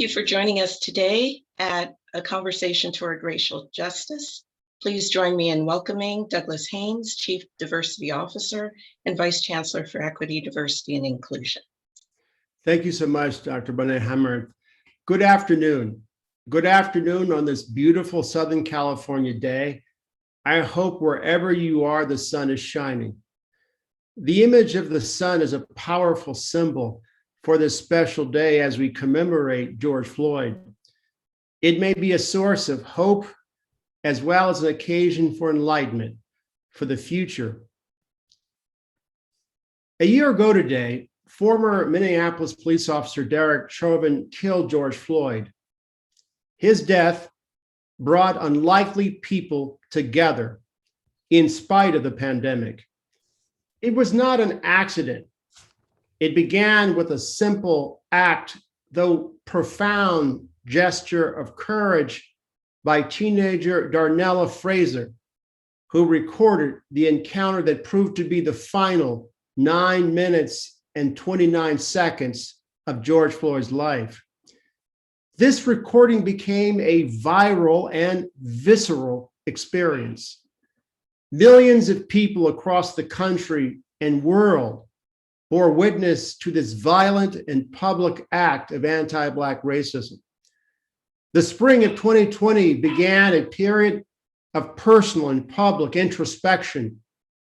you for joining us today at A Conversation Toward Racial Justice. Please join me in welcoming Douglas Haynes, Chief Diversity Officer and Vice Chancellor for Equity, Diversity, and Inclusion. Thank you so much, Dr. Bonet-Hammer. Good afternoon. Good afternoon on this beautiful Southern California day. I hope wherever you are, the sun is shining. The image of the sun is a powerful symbol for this special day as we commemorate George Floyd. It may be a source of hope as well as an occasion for enlightenment for the future. A year ago today, former Minneapolis police officer Derek Chauvin killed George Floyd. His death brought unlikely people together in spite of the pandemic. It was not an accident. It began with a simple act, though profound gesture of courage by teenager Darnella Frazier, who recorded the encounter that proved to be the final 9 minutes and 29 seconds of George Floyd's life. This recording became a viral and visceral experience. Millions of people across the country and world bore witness to this violent and public act of anti-Black racism. The spring of 2020 began a period of personal and public introspection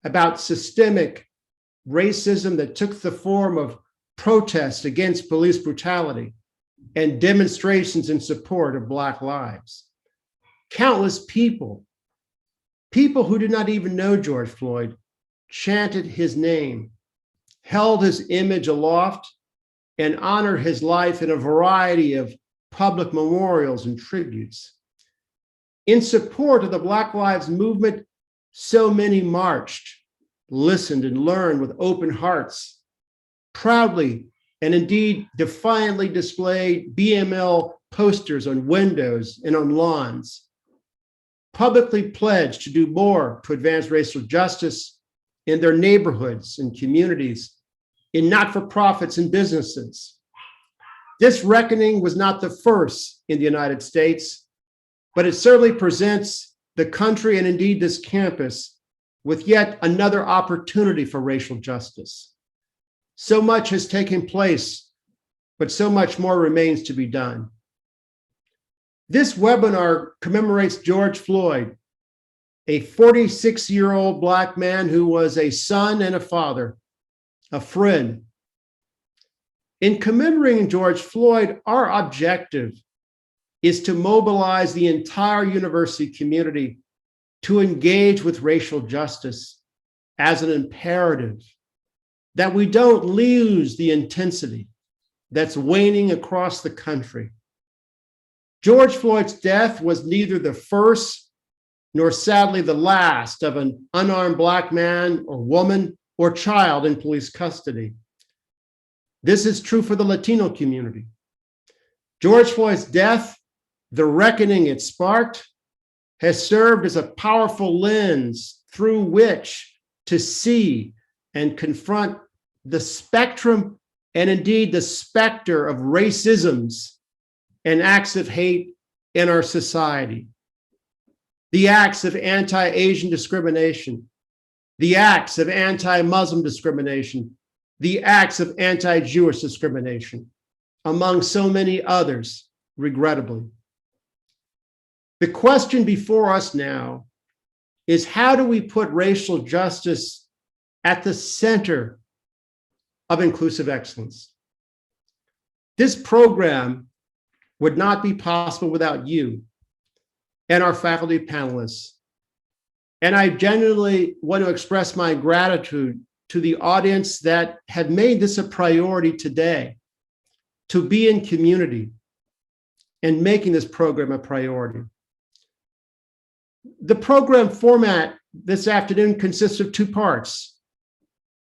about systemic racism that took the form of protests against police brutality and demonstrations in support of Black lives. Countless people who did not even know George Floyd, chanted his name, held his image aloft, and honored his life in a variety of public memorials and tributes. In support of the Black Lives Movement, so many marched, listened, and learned with open hearts, proudly and indeed defiantly displayed BML posters on windows and on lawns, publicly pledged to do more to advance racial justice in their neighborhoods and communities, in not-for-profits and businesses. This reckoning was not the first in the United States, but it certainly presents the country and indeed this campus with yet another opportunity for racial justice. So much has taken place, but so much more remains to be done. This webinar commemorates George Floyd, a 46-year-old Black man who was a son and a father, a friend. In commemorating George Floyd, our objective is to mobilize the entire university community to engage with racial justice as an imperative, that we don't lose the intensity that's waning across the country. George Floyd's death was neither the first nor sadly the last of an unarmed Black man or woman or child in police custody. This is true for the Latino community. George Floyd's death, the reckoning it sparked, has served as a powerful lens through which to see and confront the spectrum and indeed the specter of racisms and acts of hate in our society. The acts of anti-Asian discrimination, the acts of anti-Muslim discrimination, the acts of anti-Jewish discrimination, among so many others, regrettably. The question before us now is, how do we put racial justice at the center of inclusive excellence? This program would not be possible without you and our faculty panelists. And I genuinely want to express my gratitude to the audience that had made this a priority today, to be in community and making this program a priority. The program format this afternoon consists of two parts: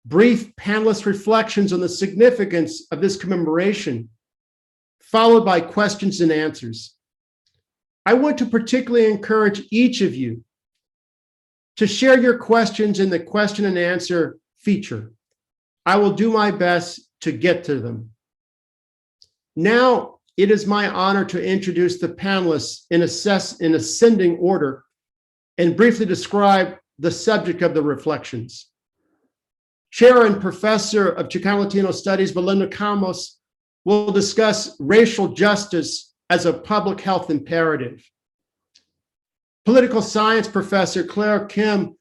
brief panelist reflections on the significance of this commemoration, followed by questions and answers. I want to particularly encourage each of you to share your questions in the question and answer feature. I will do my best to get to them. Now, it is my honor to introduce the panelists in ascending order and briefly describe the subject of the reflections. Chair and Professor of Chicano Latino Studies, Belinda Campos, will discuss racial justice as a public health imperative. Political science professor Claire Kim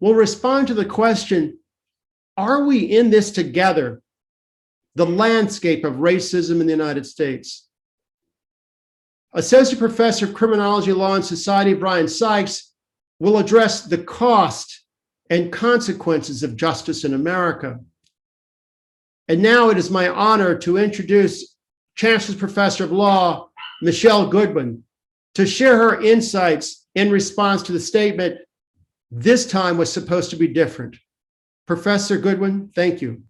will respond to the question, are we in this together? The landscape of racism in the United States. Associate Professor of Criminology, Law, and Society, Bryan Sykes, will address the cost and consequences of justice in America. And now it is my honor to introduce Chancellor's Professor of Law, Michele Goodwin, to share her insights in response to the statement, "This time was supposed to be different." Professor Goodwin, thank you.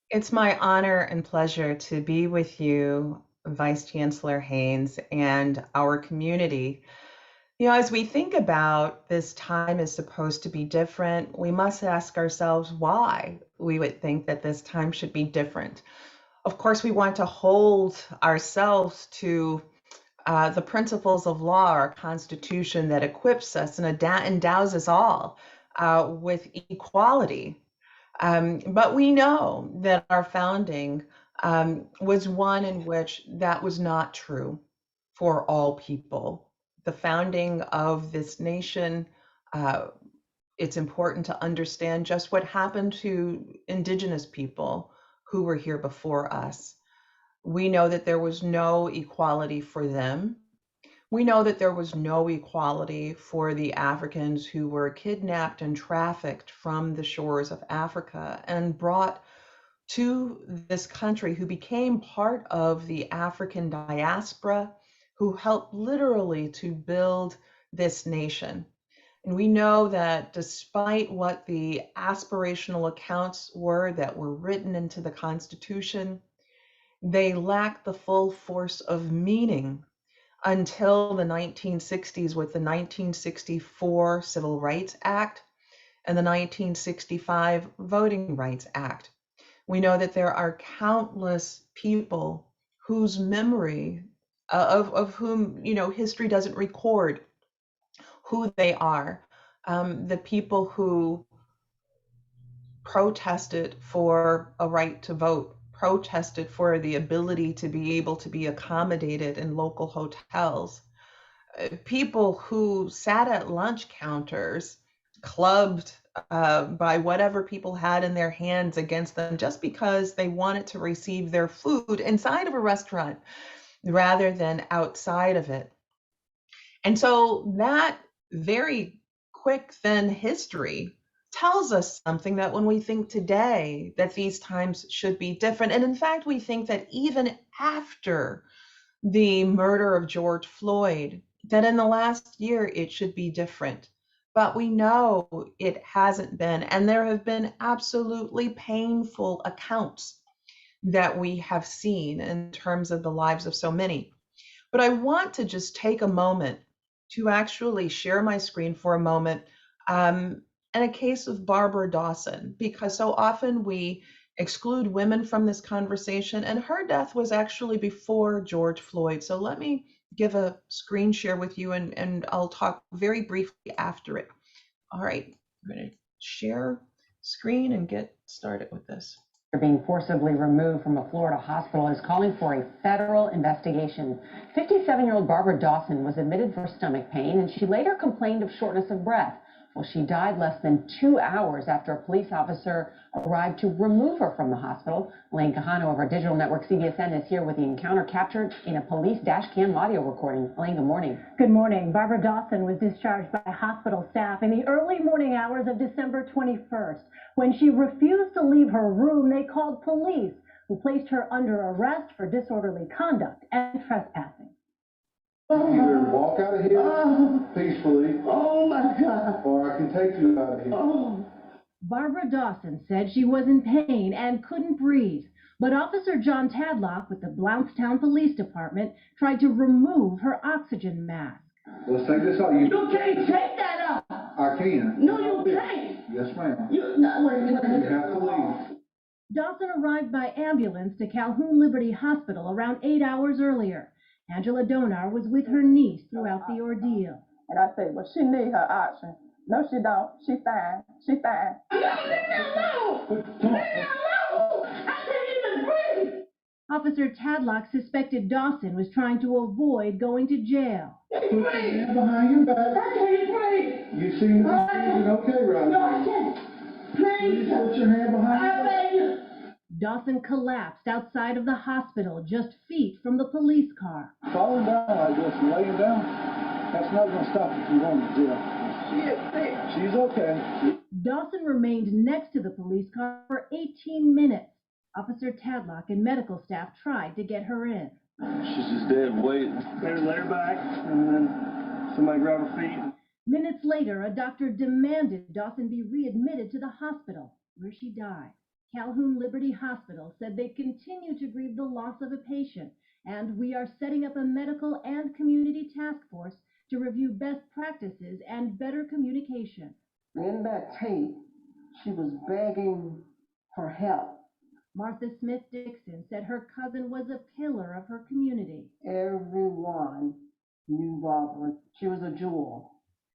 It's my honor and pleasure to be with you, Vice Chancellor Haynes, and our community. You know, as we think about this time is supposed to be different, we must ask ourselves why we would think that this time should be different. Of course, we want to hold ourselves to the principles of law, our Constitution that equips us and endows us all with equality. But we know that our founding was one in which that was not true for all people. The founding of this nation, it's important to understand just what happened to Indigenous people who were here before us. We know that there was no equality for them. We know that there was no equality for the Africans who were kidnapped and trafficked from the shores of Africa and brought to this country, who became part of the African diaspora, who helped literally to build this nation. And we know that despite what the aspirational accounts were that were written into the Constitution, they lacked the full force of meaning until the 1960s with the 1964 Civil Rights Act and the 1965 Voting Rights Act. We know that there are countless people whose memory of whom, you know, history doesn't record who they are. The people who protested for a right to vote, protested for the ability to be able to be accommodated in local hotels, people who sat at lunch counters, clubbed by whatever people had in their hands against them just because they wanted to receive their food inside of a restaurant rather than outside of it. And so that very quick, thin history tells us something, that when we think today that these times should be different, and in fact, we think that even after the murder of George Floyd, that in the last year it should be different. But we know it hasn't been, and there have been absolutely painful accounts that we have seen in terms of the lives of so many. But I want to just take a moment to actually share my screen for a moment, and a case of Barbara Dawson, because so often we exclude women from this conversation, and her death was actually before George Floyd. So let me give a screen share with you, and I'll talk very briefly after it. All right, I'm going to share screen and get started with this. Being forcibly removed from a Florida hospital is calling for a federal investigation. 57-year-old Barbara Dawson was admitted for stomach pain, and she later complained of shortness of breath. Well, she died less than 2 hours after a police officer arrived to remove her from the hospital. Elaine Kahano of our digital network CBSN is here with the encounter captured in a police dash cam audio recording. Elaine, good morning. Good morning. Barbara Dawson was discharged by hospital staff in the early morning hours of December 21st. When she refused to leave her room, they called police, who placed her under arrest for disorderly conduct and trespassing. Either walk out of here peacefully, Oh my God. or I can take you out of here. Barbara Dawson said she was in pain and couldn't breathe, but Officer John Tadlock with the Blountstown Police Department tried to remove her oxygen mask. Let's take this out. You can't take that up. I can. No, you can't. Yes, ma'am. You're not. You have to leave. Dawson arrived by ambulance to Calhoun Liberty Hospital around 8 hours earlier. Angela Donar was with her niece throughout the ordeal. And I said, well, she need her oxygen. No, she don't. She fine. She fine. Officer Tadlock suspected Dawson was trying to avoid going to jail. Put your hand behind your back. You seem to be breathing okay right now. Please put your hand behind your back. Dawson collapsed outside of the hospital, just feet from the police car. Falling down like this, laying down, that's not going to stop if you going to jail. She is sick. She's okay. Dawson remained next to the police car for 18 minutes. Officer Tadlock and medical staff tried to get her in. She's just dead waiting. They lay her back, and then somebody grabbed her feet. Minutes later, a doctor demanded Dawson be readmitted to the hospital, where she died. Calhoun Liberty Hospital said they continue to grieve the loss of a patient, and we are setting up a medical and community task force to review best practices and better communication. In that tape, she was begging for help. Martha Smith Dixon said her cousin was a pillar of her community. Everyone knew Barbara. She was a jewel.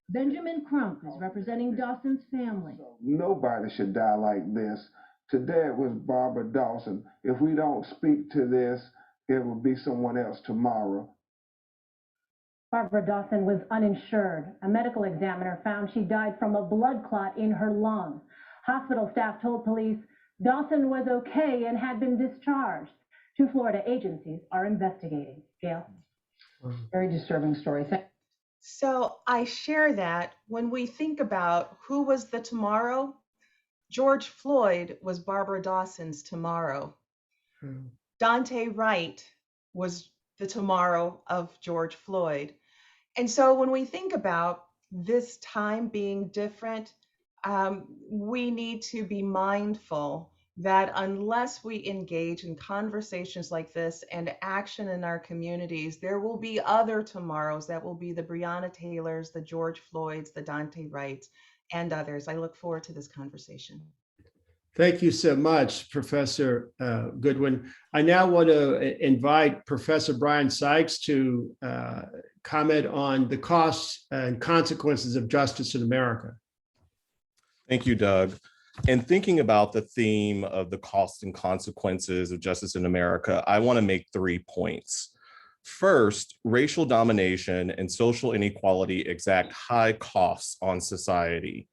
Benjamin Crump is representing Dawson's family. Nobody should die like this. Today it was Barbara Dawson. If we don't speak to this, it will be someone else tomorrow. Barbara Dawson was uninsured. A medical examiner found she died from a blood clot in her lung. Hospital staff told police Dawson was okay and had been discharged. 2 Florida agencies are investigating. Gail? Very disturbing story. So I share that when we think about who was the tomorrow, George Floyd was Barbara Dawson's tomorrow. Dante Wright was the tomorrow of George Floyd. And so when we think about this time being different, we need to be mindful that unless we engage in conversations like this and action in our communities, there will be other tomorrows that will be the Breonna Taylors, the George Floyds, the Dante Wrights, and others. I look forward to this conversation. Thank you so much, Professor Goodwin. I now want to invite Professor Bryan Sykes to comment on the costs and consequences of justice in America. Thank you, Doug. And thinking about the theme of the costs and consequences of justice in America, I want to make 3 points. First, racial domination and social inequality exact high costs on society.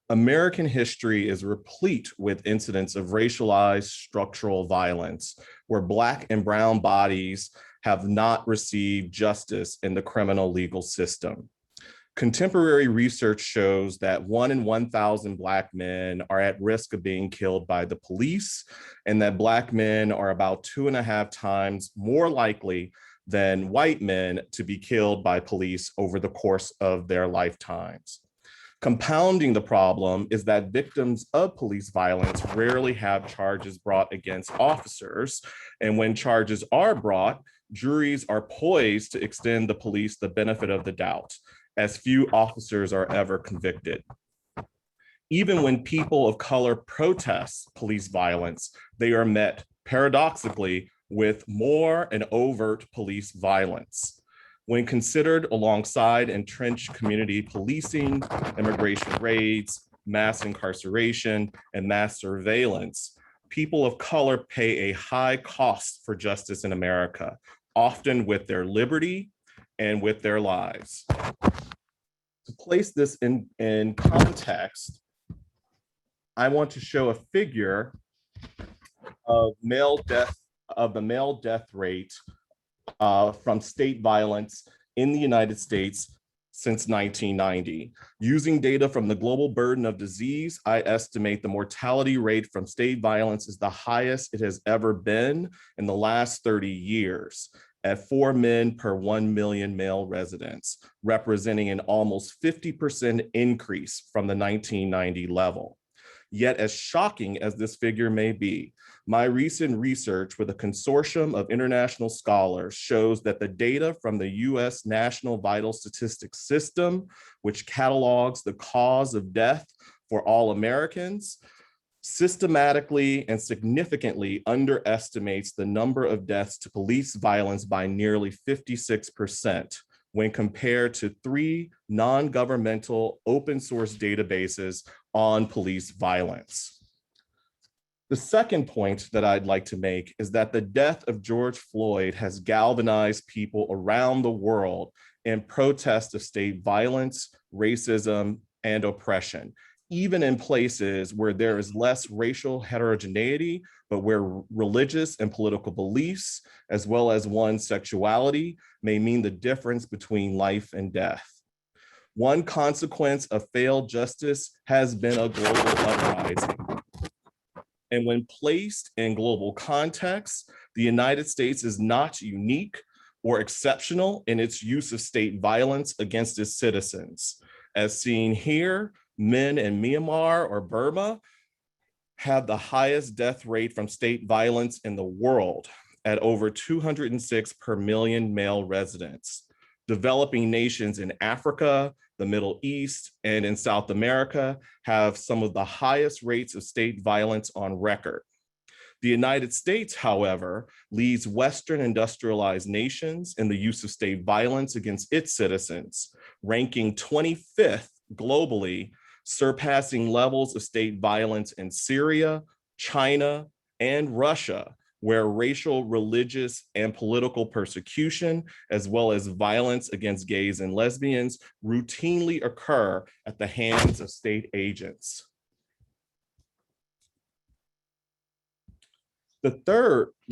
American history is replete with incidents of racialized structural violence, where Black and brown bodies have not received justice in the criminal legal system. Contemporary research shows that 1 in 1,000 Black men are at risk of being killed by the police, and that Black men are about 2.5 times more likely than white men to be killed by police over the course of their lifetimes. Compounding the problem is that victims of police violence rarely have charges brought against officers, and when charges are brought, juries are poised to extend the police the benefit of the doubt, as few officers are ever convicted. Even when people of color protest police violence, they are met paradoxically with more and overt police violence. When considered alongside entrenched community policing, immigration raids, mass incarceration, and mass surveillance, people of color pay a high cost for justice in America, often with their liberty and with their lives. To place this in context, I want to show a figure of the male death rate from state violence in the United States since 1990. Using data from the Global Burden of Disease, I estimate the mortality rate from state violence is the highest it has ever been in the last 30 years, at 4 men per 1 million male residents, representing an almost 50% increase from the 1990 level. Yet, as shocking as this figure may be, my recent research with a consortium of international scholars shows that the data from the US National Vital Statistics System, which catalogs the cause of death for all Americans, systematically and significantly underestimates the number of deaths to police violence by nearly 56% when compared to 3 non-governmental open source databases on police violence. The second point that I'd like to make is that the death of George Floyd has galvanized people around the world in protest of state violence, racism, and oppression, even in places where there is less racial heterogeneity, but where religious and political beliefs, as well as one's sexuality, may mean the difference between life and death. One consequence of failed justice has been a global uprising. And when placed in global context, the United States is not unique or exceptional in its use of state violence against its citizens. As seen here, men in Myanmar or Burma have the highest death rate from state violence in the world at over 206 per million male residents. Developing nations in Africa, the Middle East, and in South America have some of the highest rates of state violence on record. The United States, however, leads Western industrialized nations in the use of state violence against its citizens, ranking 25th globally, surpassing levels of state violence in Syria, China, and Russia, where racial, religious, and political persecution, as well as violence against gays and lesbians, routinely occur at the hands of state agents. The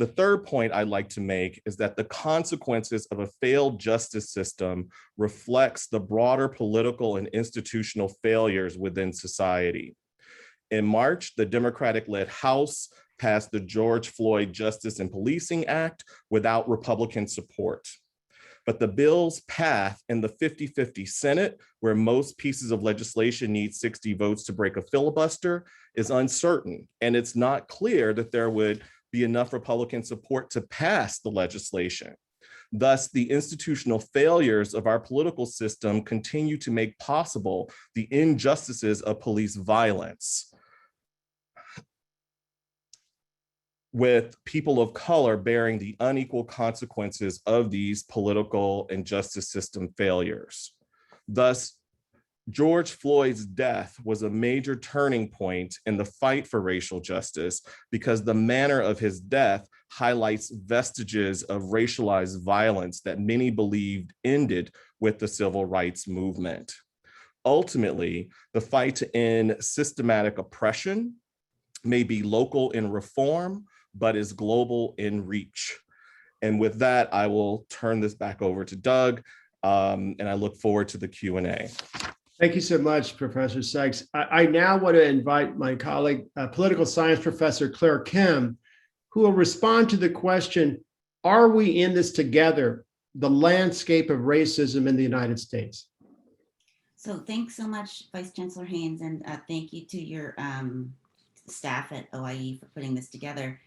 third point I'd like to make is that the consequences of a failed justice system reflects the broader political and institutional failures within society. In March, the Democratic-led House passed the George Floyd Justice and Policing Act without Republican support. But the bill's path in the 50-50 Senate, where most pieces of legislation need 60 votes to break a filibuster, is uncertain. And it's not clear that there would be enough Republican support to pass the legislation. Thus, the institutional failures of our political system continue to make possible the injustices of police violence, with people of color bearing the unequal consequences of these political and justice system failures. Thus, George Floyd's death was a major turning point in the fight for racial justice because the manner of his death highlights vestiges of racialized violence that many believed ended with the civil rights movement. Ultimately, the fight to end systematic oppression may be local in reform, but is global in reach. And with that, I will turn this back over to Doug, and I look forward to the Q&A. Thank you so much, Professor Sykes. I now want to invite my colleague, political science professor Claire Kim, who will respond to the question, are we in this together, the landscape of racism in the United States? So thanks so much, Vice Chancellor Haynes, and thank you to your staff at OIE for putting this together.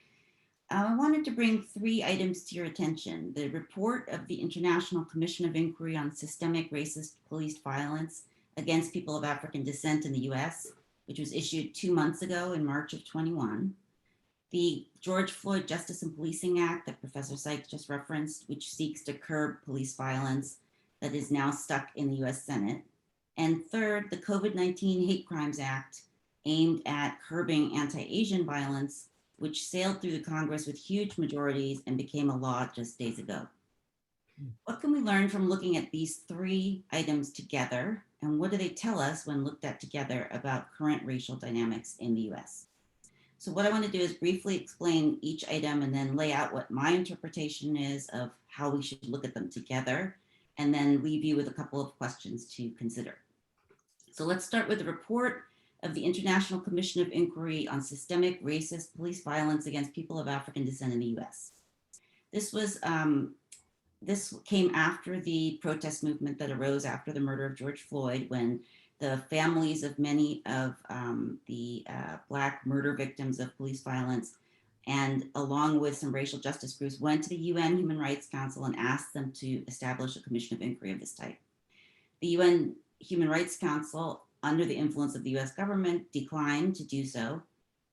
I wanted to bring 3 items to your attention. The report of the International Commission of Inquiry on Systemic Racist Police Violence against people of African descent in the US, which was issued 2 months ago in March of 21. The George Floyd Justice and Policing Act that Professor Sykes just referenced, which seeks to curb police violence that is now stuck in the US Senate. And third, the COVID-19 Hate Crimes Act, aimed at curbing anti-Asian violence, which sailed through the Congress with huge majorities and became a law just days ago. What can we learn from looking at these 3 items together? And what do they tell us when looked at together about current racial dynamics in the US? So what I want to do is briefly explain each item and then lay out what my interpretation is of how we should look at them together, and then leave you with a couple of questions to consider. So let's start with the report of the International Commission of Inquiry on Systemic Racist Police Violence against People of African Descent in the US. This came after the protest movement that arose after the murder of George Floyd, when the families of many of the Black murder victims of police violence, and along with some racial justice groups, went to the UN Human Rights Council and asked them to establish a commission of inquiry of this type. The UN Human Rights Council, under the influence of the US government, declined to do so.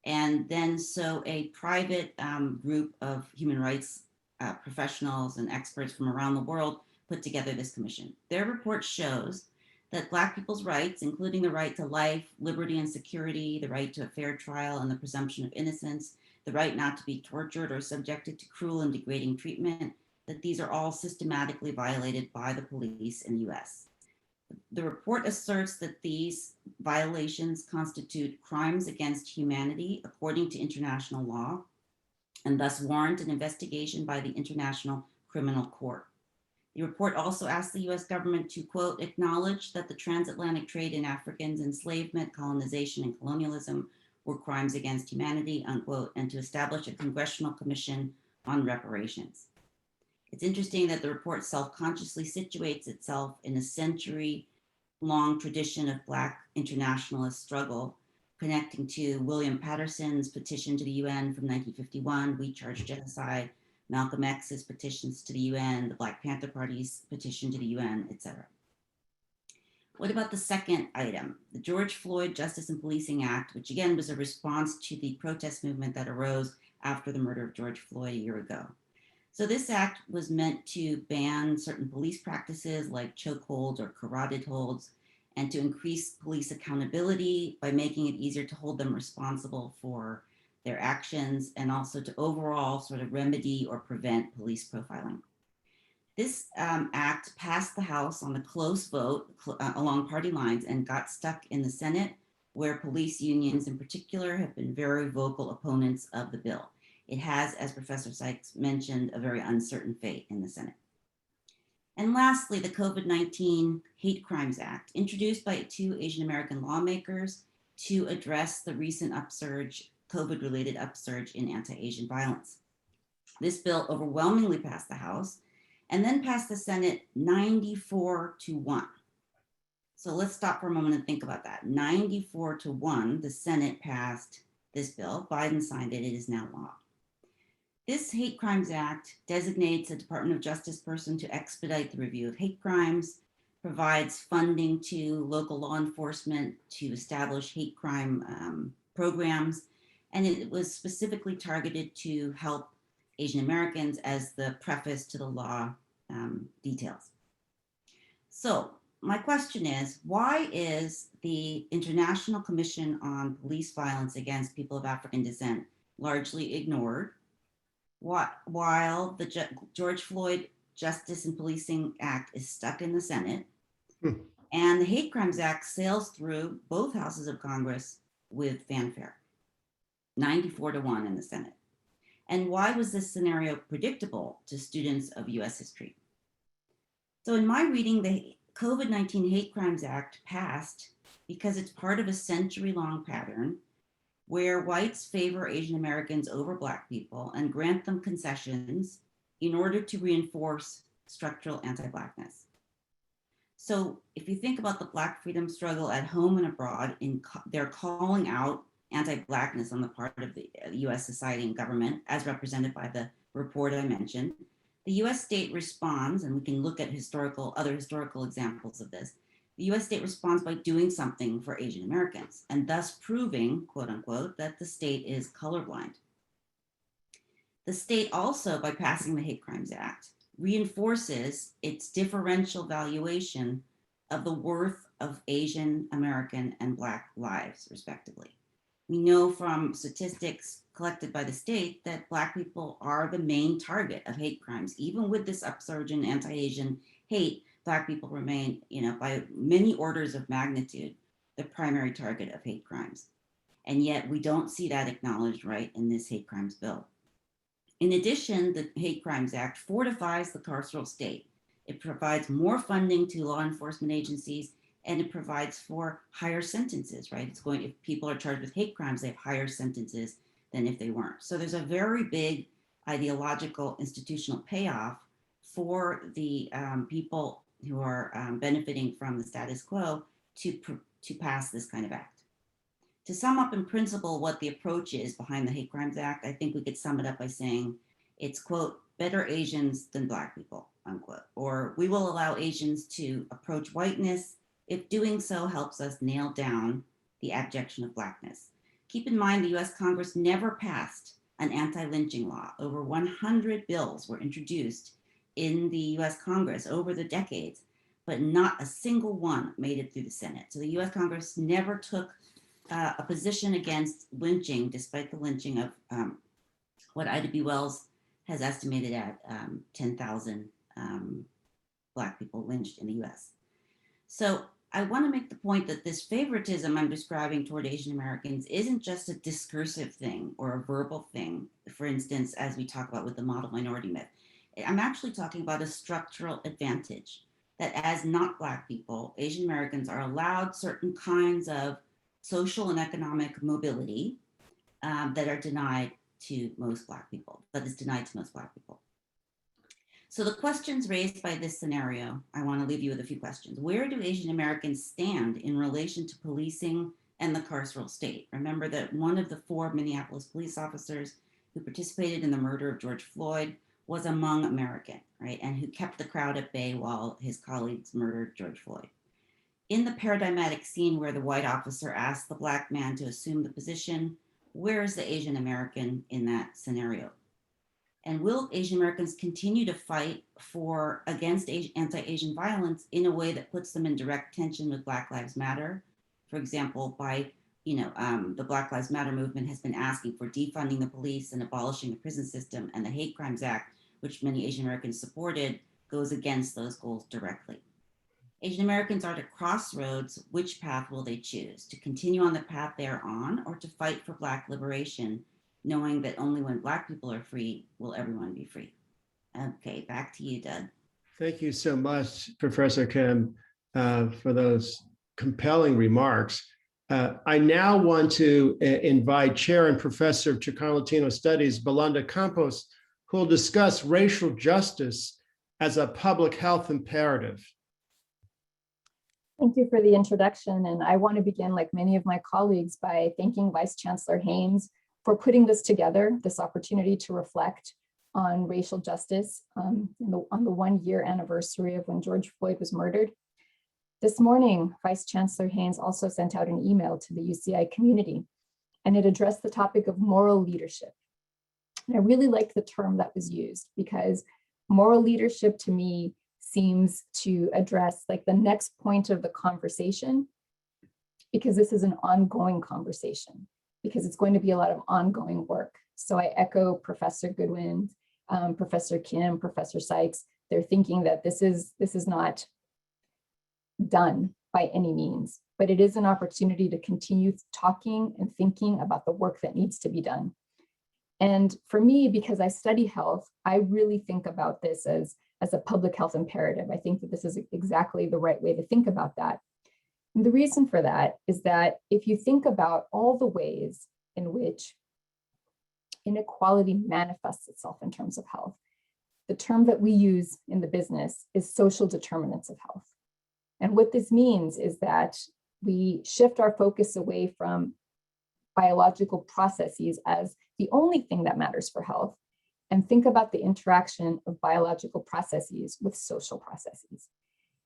And then so a private group of human rights professionals and experts from around the world put together this commission. Their report shows that Black people's rights, including the right to life, liberty, and security, the right to a fair trial and the presumption of innocence, the right not to be tortured or subjected to cruel and degrading treatment, that these are all systematically violated by the police in the US. The report asserts that these violations constitute crimes against humanity according to international law, and thus warrant an investigation by the International Criminal Court. The report also asks the US government to, quote, acknowledge that the transatlantic trade in Africans, enslavement, colonization, and colonialism were crimes against humanity, unquote, and to establish a congressional commission on reparations. It's interesting that the report self-consciously situates itself in a century-long tradition of Black internationalist struggle, connecting to William Patterson's petition to the UN from 1951, We Charge Genocide, Malcolm X's petitions to the UN, the Black Panther Party's petition to the UN, etc. What about the second item, the George Floyd Justice and Policing Act, which again was a response to the protest movement that arose after the murder of George Floyd a year ago? So this act was meant to ban certain police practices like chokeholds or carotid holds, and to increase police accountability by making it easier to hold them responsible for their actions, and also to overall sort of remedy or prevent police profiling. This act passed the House on a close vote along party lines and got stuck in the Senate, where police unions in particular have been very vocal opponents of the bill. It has, as Professor Sykes mentioned, a very uncertain fate in the Senate. And lastly, the COVID-19 Hate Crimes Act, introduced by 2 Asian American lawmakers to address the recent upsurge, COVID-related upsurge in anti-Asian violence. This bill overwhelmingly passed the House and then passed the Senate 94-1. So let's stop for a moment and think about that. 94-1, the Senate passed this bill. Biden signed it. It is now law. This Hate Crimes Act designates a Department of Justice person to expedite the review of hate crimes, provides funding to local law enforcement to establish hate crime programs, and it was specifically targeted to help Asian Americans, as the preface to the law details. So my question is, why is the International Commission on Police Violence Against People of African Descent largely ignored, while the George Floyd Justice and Policing Act is stuck in the Senate, and the Hate Crimes Act sails through both houses of Congress with fanfare, 94-1 in the Senate? And why was this scenario predictable to students of US history? So in my reading, the COVID-19 Hate Crimes Act passed because it's part of a century-long pattern where whites favor Asian Americans over Black people and grant them concessions in order to reinforce structural anti-Blackness. So if you think about the Black freedom struggle at home and abroad, they're calling out anti-Blackness on the part of the US society and government, as represented by the report I mentioned. The US state responds, and we can look at other historical examples of this. The US state responds by doing something for Asian Americans, and thus proving, quote unquote, that the state is colorblind. The state also, by passing the Hate Crimes Act, reinforces its differential valuation of the worth of Asian American and Black lives, respectively. We know from statistics collected by the state that Black people are the main target of hate crimes. Even with this upsurge in anti-Asian hate, Black people remain, by many orders of magnitude, the primary target of hate crimes. And yet we don't see that acknowledged right in this hate crimes bill. In addition, the Hate Crimes Act fortifies the carceral state. It provides more funding to law enforcement agencies, and it provides for higher sentences, right? If people are charged with hate crimes, they have higher sentences than if they weren't. So there's a very big ideological institutional payoff for the people who are benefiting from the status quo to pass this kind of act. To sum up in principle what the approach is behind the Hate Crimes Act, I think we could sum it up by saying it's, quote, better Asians than Black people, unquote, or we will allow Asians to approach whiteness if doing so helps us nail down the abjection of Blackness. Keep in mind, the US Congress never passed an anti-lynching law. Over 100 bills were introduced in the US Congress over the decades, but not a single one made it through the Senate. So the US Congress never took a position against lynching, despite the lynching of what Ida B. Wells has estimated at 10,000 Black people lynched in the US. So I want to make the point that this favoritism I'm describing toward Asian Americans isn't just a discursive thing or a verbal thing, for instance, as we talk about with the model minority myth. I'm actually talking about a structural advantage that as not Black people, Asian Americans are allowed certain kinds of social and economic mobility that are denied to most Black people, that is denied to most Black people. So the questions raised by this scenario, I want to leave you with a few questions. Where do Asian Americans stand in relation to policing and the carceral state? Remember that one of the 4 Minneapolis police officers who participated in the murder of George Floyd was a Hmong American, right? And who kept the crowd at bay while his colleagues murdered George Floyd. In the paradigmatic scene where the white officer asked the Black man to assume the position, where is the Asian American in that scenario? And will Asian Americans continue to fight against anti-Asian violence in a way that puts them in direct tension with Black Lives Matter? For example, by the Black Lives Matter movement has been asking for defunding the police and abolishing the prison system, and the Hate Crimes Act, which many Asian Americans supported, goes against those goals directly. Asian Americans are at a crossroads. Which path will they choose? To continue on the path they are on, or to fight for Black liberation, knowing that only when Black people are free will everyone be free? Okay, back to you, Doug. Thank you so much, Professor Kim, for those compelling remarks. I now want to invite Chair and Professor of Chicano Latino Studies, Belinda Campos, who will discuss racial justice as a public health imperative. Thank you for the introduction. And I want to begin, like many of my colleagues, by thanking Vice Chancellor Haynes for putting this together, this opportunity to reflect on racial justice on the 1-year anniversary of when George Floyd was murdered. This morning, Vice Chancellor Haynes also sent out an email to the UCI community, and it addressed the topic of moral leadership. And I really liked the term that was used, because moral leadership to me seems to address like the next point of the conversation, because this is an ongoing conversation, because it's going to be a lot of ongoing work. So I echo Professor Goodwin, Professor Kim, Professor Sykes. They're thinking that this is not done by any means, but it is an opportunity to continue talking and thinking about the work that needs to be done. And for me, because I study health, I really think about this as a public health imperative. I think that this is exactly the right way to think about that. And the reason for that is that if you think about all the ways in which inequality manifests itself in terms of health, the term that we use in the business is social determinants of health. And what this means is that we shift our focus away from biological processes as the only thing that matters for health, and think about the interaction of biological processes with social processes.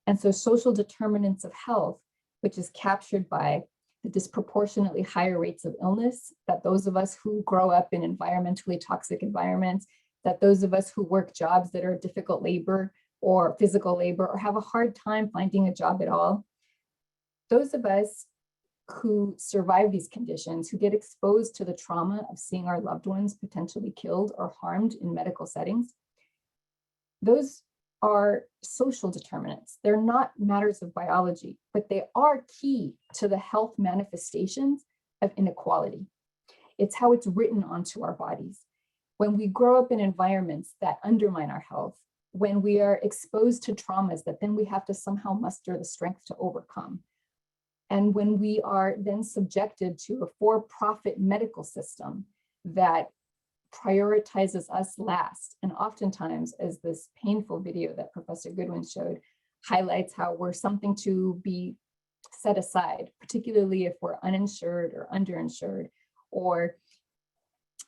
And so social determinants of health, which is captured by the disproportionately higher rates of illness that those of us who grow up in environmentally toxic environments, that those of us who work jobs that are difficult labor or physical labor or have a hard time finding a job at all, those of us who survive these conditions, who get exposed to the trauma of seeing our loved ones potentially killed or harmed in medical settings, those are social determinants. They're not matters of biology, but they are key to the health manifestations of inequality. It's how it's written onto our bodies. When we grow up in environments that undermine our health, when we are exposed to traumas that then we have to somehow muster the strength to overcome, and when we are then subjected to a for-profit medical system that prioritizes us last, and oftentimes, as this painful video that Professor Goodwin showed highlights, how we're something to be set aside, particularly if we're uninsured or underinsured, or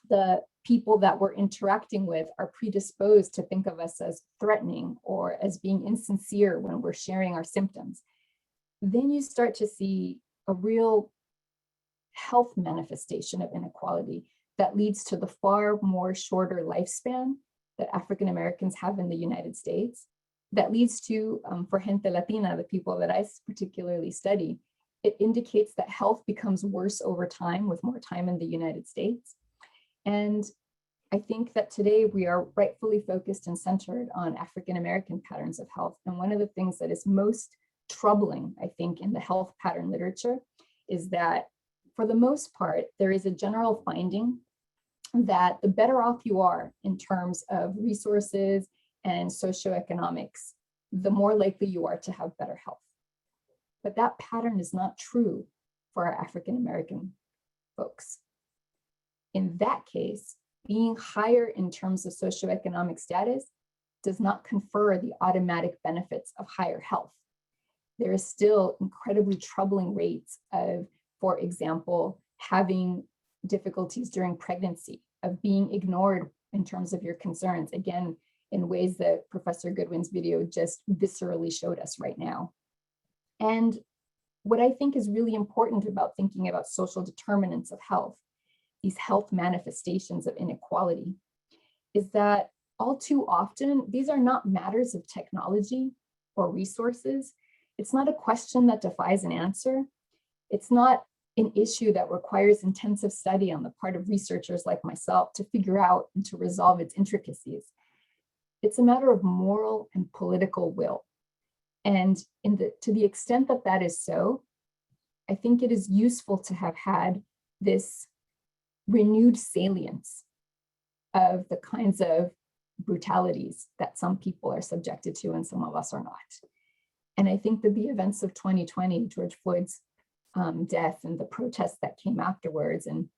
the people that we're interacting with are predisposed to think of us as threatening or as being insincere when we're sharing our symptoms. Then you start to see a real health manifestation of inequality that leads to the far more shorter lifespan that African Americans have in the United States, that leads to, for gente Latina, the people that I particularly study, it indicates that health becomes worse over time with more time in the United States. And I think that today we are rightfully focused and centered on African American patterns of health. And one of the things that is most troubling, I think, in the health pattern literature is that for the most part, there is a general finding that the better off you are in terms of resources and socioeconomics, the more likely you are to have better health. But that pattern is not true for our African American folks. In that case, being higher in terms of socioeconomic status does not confer the automatic benefits of higher health. There is still incredibly troubling rates of, for example, having difficulties during pregnancy, of being ignored in terms of your concerns, again, in ways that Professor Goodwin's video just viscerally showed us right now. And what I think is really important about thinking about social determinants of health, these health manifestations of inequality, is that all too often, these are not matters of technology or resources. It's not a question that defies an answer. It's not an issue that requires intensive study on the part of researchers like myself to figure out and to resolve its intricacies. It's a matter of moral and political will. And to the extent that that is so, I think it is useful to have had this renewed salience of the kinds of brutalities that some people are subjected to and some of us are not. And I think that the events of 2020, George Floyd's death and the protests that came afterwards and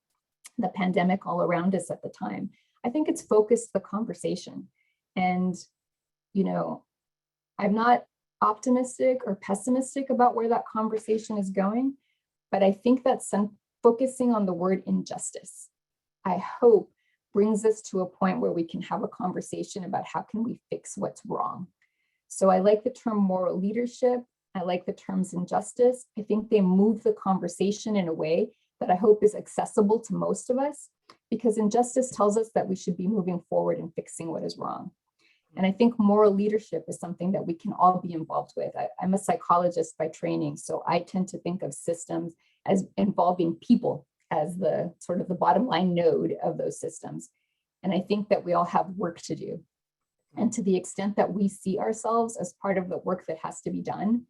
the pandemic all around us at the time, I think it's focused the conversation. And, you know, I'm not optimistic or pessimistic about where that conversation is going, but I think that focusing on the word injustice, I hope, brings us to a point where we can have a conversation about how can we fix what's wrong. So I like the term moral leadership. I like the terms injustice. I think they move the conversation in a way that I hope is accessible to most of us, because injustice tells us that we should be moving forward and fixing what is wrong. And I think moral leadership is something that we can all be involved with. I'm a psychologist by training, so I tend to think of systems as involving people as the sort of the bottom line node of those systems. And I think that we all have work to do. And to the extent that we see ourselves as part of the work that has to be done,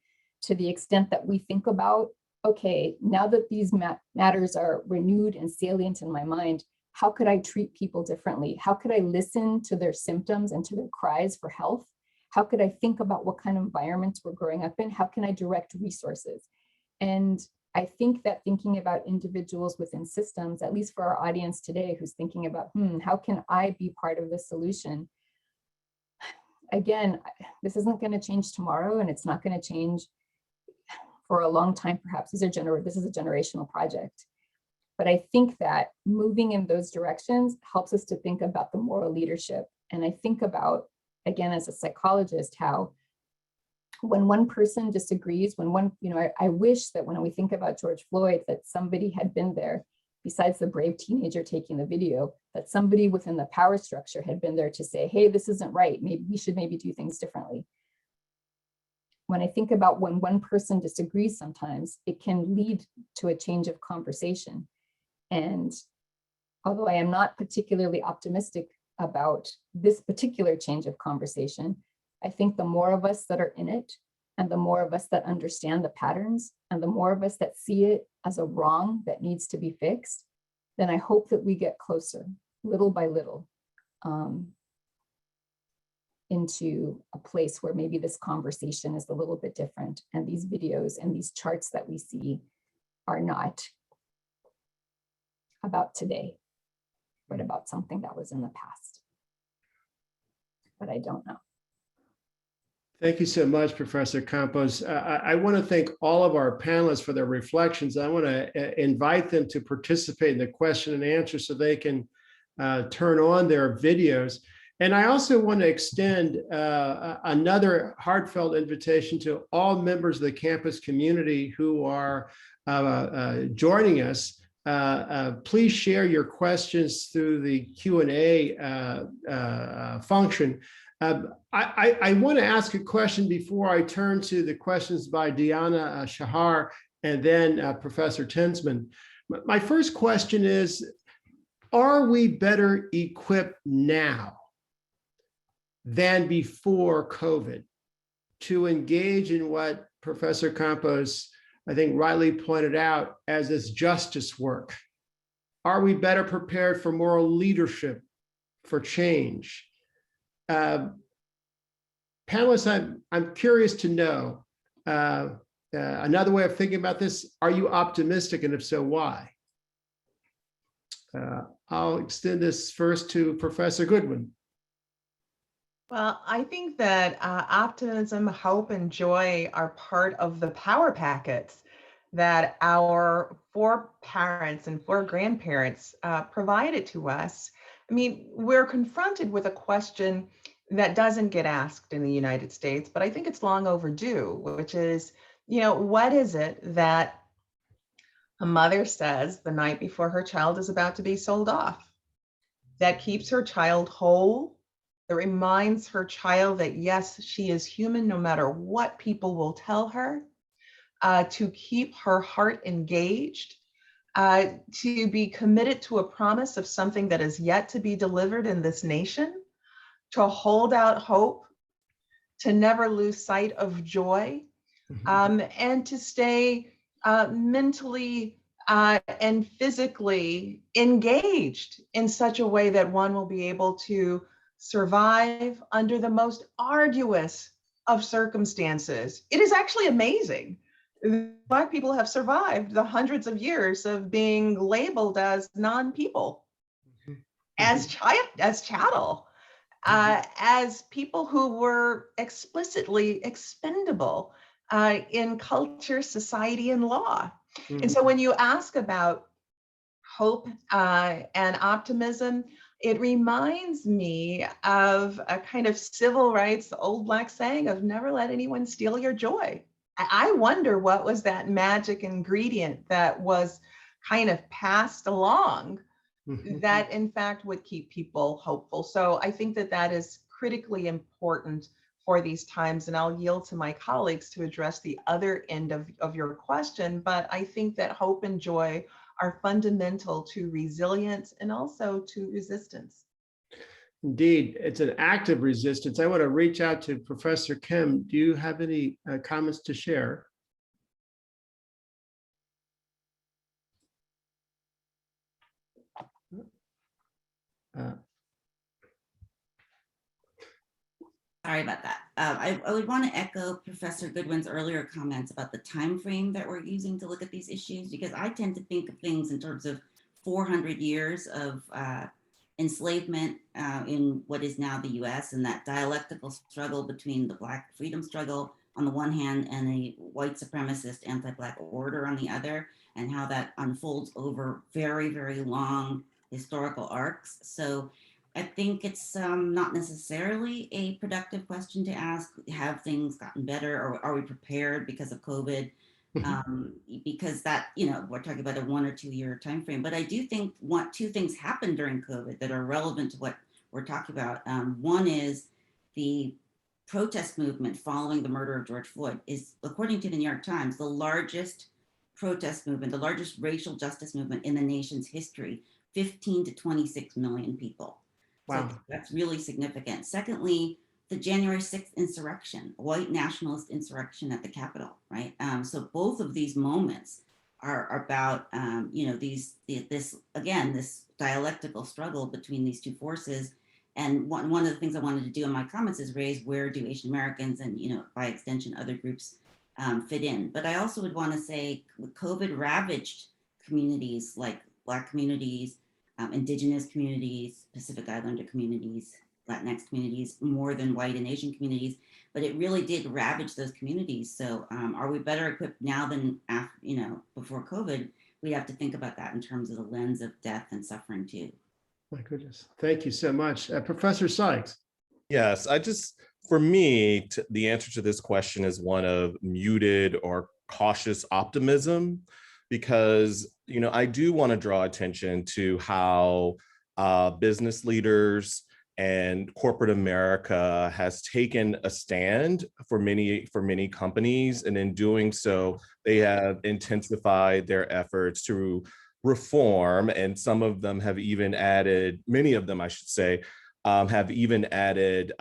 to the extent that we think about, okay, now that these matters are renewed and salient in my mind, how could I treat people differently? How could I listen to their symptoms and to their cries for health? How could I think about what kind of environments we're growing up in? How can I direct resources? And I think that thinking about individuals within systems, at least for our audience today, who's thinking about, how can I be part of the solution? Again, this isn't going to change tomorrow, and it's not going to change for a long time, perhaps. This is a generational project. But I think that moving in those directions helps us to think about the moral leadership. And I think about, again, as a psychologist, how when one person disagrees, I wish that when we think about George Floyd, that somebody had been there, besides the brave teenager taking the video, that somebody within the power structure had been there to say, hey, this isn't right. Maybe we should do things differently. When I think about when one person disagrees sometimes, it can lead to a change of conversation. And although I am not particularly optimistic about this particular change of conversation, I think the more of us that are in it, and the more of us that understand the patterns, and the more of us that see it as a wrong that needs to be fixed, then I hope that we get closer, little by little, into a place where maybe this conversation is a little bit different, and these videos and these charts that we see are not about today, but about something that was in the past. But I don't know. Thank you so much, Professor Campos. I want to thank all of our panelists for their reflections. I want to invite them to participate in the question and answer so they can turn on their videos. And I also want to extend another heartfelt invitation to all members of the campus community who are joining us please share your questions through the Q&A function. I want to ask a question before I turn to the questions by Diana Shahar and then Professor Tensman. My first question is, are we better equipped now than before COVID to engage in what Professor Campos, I think, rightly pointed out as this justice work? Are we better prepared for moral leadership, for change? Panelists, I'm curious to know, another way of thinking about this, are you optimistic, and if so, why? I'll extend this first to Professor Goodwin. Well, I think that optimism, hope, and joy are part of the power packets that our foreparents and foregrandparents provided to us. I mean, we're confronted with a question that doesn't get asked in the United States, but I think it's long overdue, which is, what is it that a mother says the night before her child is about to be sold off that keeps her child whole, that reminds her child that yes, she is human no matter what people will tell her, to keep her heart engaged, to be committed to a promise of something that is yet to be delivered in this nation, to hold out hope, to never lose sight of joy, and to stay mentally and physically engaged in such a way that one will be able to survive under the most arduous of circumstances. It is actually amazing. Black people have survived the hundreds of years of being labeled as non-people, as chattel, as people who were explicitly expendable in culture, society, and law. And so when you ask about hope and optimism, it reminds me of a kind of civil rights, old Black saying of never let anyone steal your joy. I wonder what was that magic ingredient that was kind of passed along that in fact would keep people hopeful. So I think that that is critically important for these times, and I'll yield to my colleagues to address the other end of your question. But I think that hope and joy are fundamental to resilience and also to resistance. Indeed, it's an active resistance. I want to reach out to Professor Kim. Do you have any comments to share? Sorry about that. I would want to echo Professor Goodwin's earlier comments about the time frame that we're using to look at these issues, because I tend to think of things in terms of 400 years of enslavement in what is now the US, and that dialectical struggle between the Black freedom struggle on the one hand and a white supremacist anti-Black order on the other, and how that unfolds over very, very long historical arcs. So I think it's not necessarily a productive question to ask, have things gotten better, or are we prepared because of COVID? Because that, we're talking about a 1 or 2 year time frame. But I do think two things happened during COVID that are relevant to what we're talking about. One is the protest movement following the murder of George Floyd is, according to the New York Times, the largest protest movement, the largest racial justice movement in the nation's history, 15 to 26 million people. Wow. So that's really significant. Secondly, the January 6th insurrection, white nationalist insurrection at the Capitol, right? So both of these moments are about, this dialectical struggle between these two forces. And one of the things I wanted to do in my comments is raise, where do Asian Americans and, by extension, other groups fit in? But I also would want to say COVID ravaged communities like Black communities, Indigenous communities, Pacific Islander communities, Latinx communities, more than white and Asian communities, but it really did ravage those communities. So are we better equipped now than before COVID? We have to think about that in terms of the lens of death and suffering too. My goodness, thank you so much. Professor Sykes. Yes, for me, the answer to this question is one of muted or cautious optimism. because, I do want to draw attention to how business leaders and corporate America has taken a stand for many companies. And in doing so, they have intensified their efforts to reform. And some of them have even added, many of them, I should say, have even added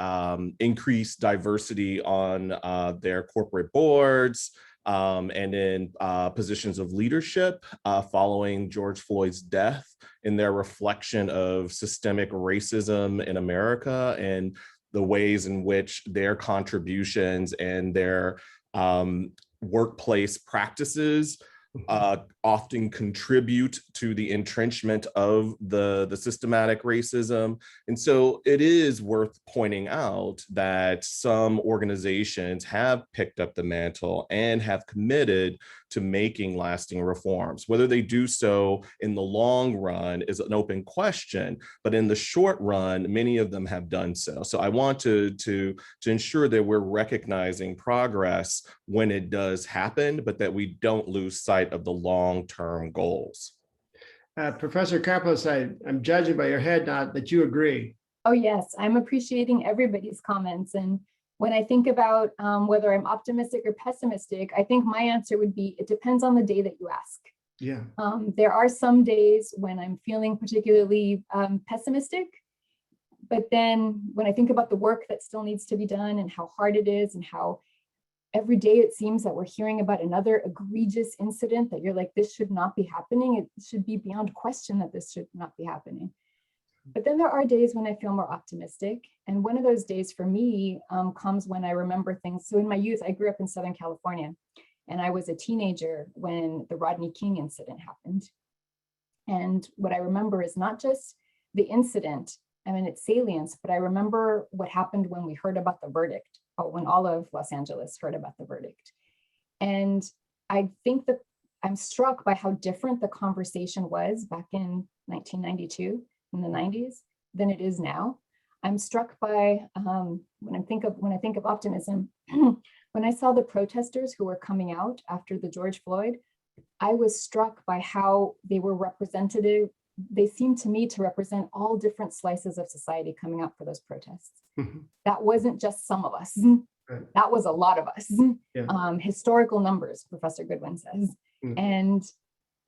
increased diversity on their corporate boards and in positions of leadership following George Floyd's death, in their reflection of systemic racism in America and the ways in which their contributions and their workplace practices often contribute to the entrenchment of the systematic racism. And so it is worth pointing out that some organizations have picked up the mantle and have committed to making lasting reforms. Whether they do so in the long run is an open question, but in the short run, many of them have done so. So I want to ensure that we're recognizing progress when it does happen, but that we don't lose sight of the long-term goals. Professor Campos, I'm judging by your head nod that you agree. Oh, yes, I'm appreciating everybody's comments. And when I think about whether I'm optimistic or pessimistic, I think my answer would be, it depends on the day that you ask. Yeah. There are some days when I'm feeling particularly pessimistic, but then when I think about the work that still needs to be done and how hard it is and how every day it seems that we're hearing about another egregious incident that you're like, this should not be happening. It should be beyond question that this should not be happening. But then there are days when I feel more optimistic. And one of those days for me comes when I remember things. So in my youth, I grew up in Southern California, and I was a teenager when the Rodney King incident happened. And what I remember is not just the incident, I mean, its salience, but I remember what happened when we heard about the verdict, when all of Los Angeles heard about the verdict. And I think that I'm struck by how different the conversation was back in 1992, in the 90s, than it is now. I'm struck by, when I think of optimism, when I saw the protesters who were coming out after the George Floyd, I was struck by how they were representative. They seemed to me to represent all different slices of society coming out for those protests. That wasn't just some of us. Right. That was a lot of us. Yeah. Historical numbers, Professor Goodwin says. And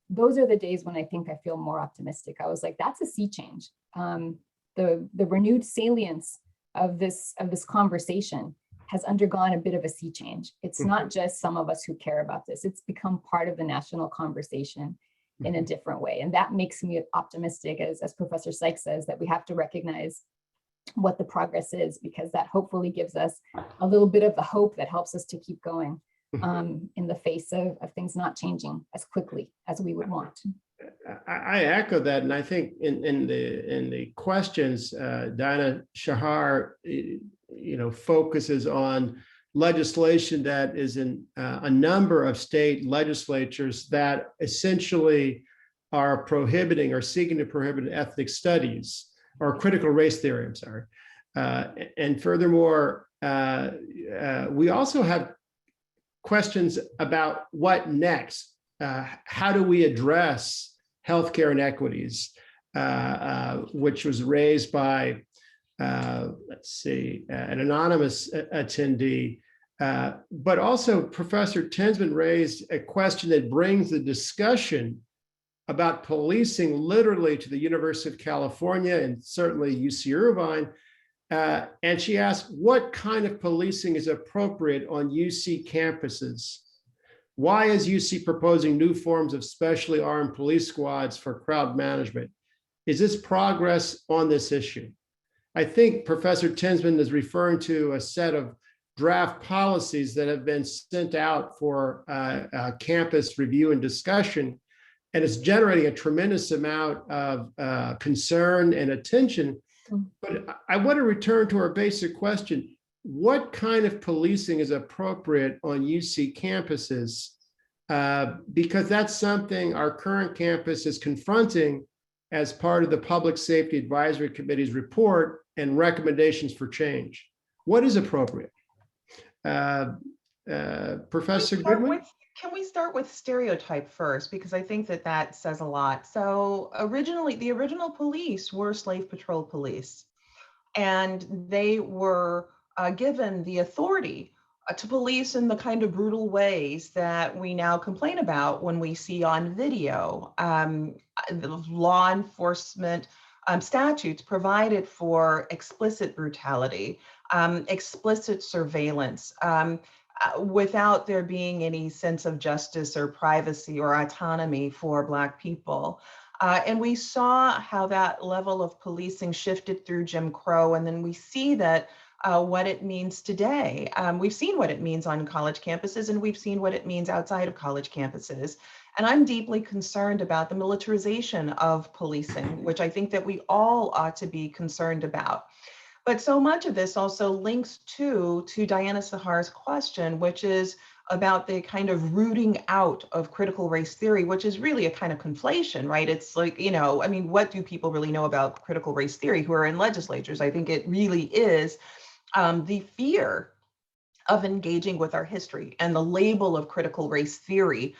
those are the days when I think I feel more optimistic. I was like, that's a sea change. The renewed salience of this conversation has undergone a bit of a sea change. It's not just some of us who care about this. It's become part of the national conversation in a different way. And that makes me optimistic, as Professor Sykes says, that we have to recognize what the progress is, because that hopefully gives us a little bit of the hope that helps us to keep going in the face of things not changing as quickly as we would want. I echo that, and I think in the questions, Dinah Shahar, focuses on legislation that is in a number of state legislatures that essentially are prohibiting or seeking to prohibit ethnic studies or critical race theory. I'm sorry, and furthermore, we also have questions about what next. How do we address healthcare inequities, which was raised by, an anonymous attendee, but also Professor Tensman raised a question that brings the discussion about policing literally to the University of California and certainly UC Irvine. And she asked, what kind of policing is appropriate on UC campuses? Why is UC proposing new forms of specially armed police squads for crowd management? Is this progress on this issue? I think Professor Tensman is referring to a set of draft policies that have been sent out for campus review and discussion, and it's generating a tremendous amount of concern and attention. But I want to return to our basic question. What kind of policing is appropriate on UC campuses? Because that's something our current campus is confronting as part of the Public Safety Advisory Committee's report and recommendations for change. What is appropriate? Professor Goodwin? Can we start with stereotype first? Because I think that that says a lot. So originally, the original police were slave patrol police, and they were given the authority to police in the kind of brutal ways that we now complain about when we see on video. The law enforcement statutes provided for explicit brutality, explicit surveillance, without there being any sense of justice or privacy or autonomy for Black people. And we saw how that level of policing shifted through Jim Crow, and then we see that what it means today. We've seen what it means on college campuses, and we've seen what it means outside of college campuses. And I'm deeply concerned about the militarization of policing, which I think that we all ought to be concerned about. But so much of this also links to Diana Sahar's question, which is about the kind of rooting out of critical race theory, which is really a kind of conflation, right? It's like, you know, I mean, what do people really know about critical race theory who are in legislatures? I think it really is the fear of engaging with our history, and the label of critical race theory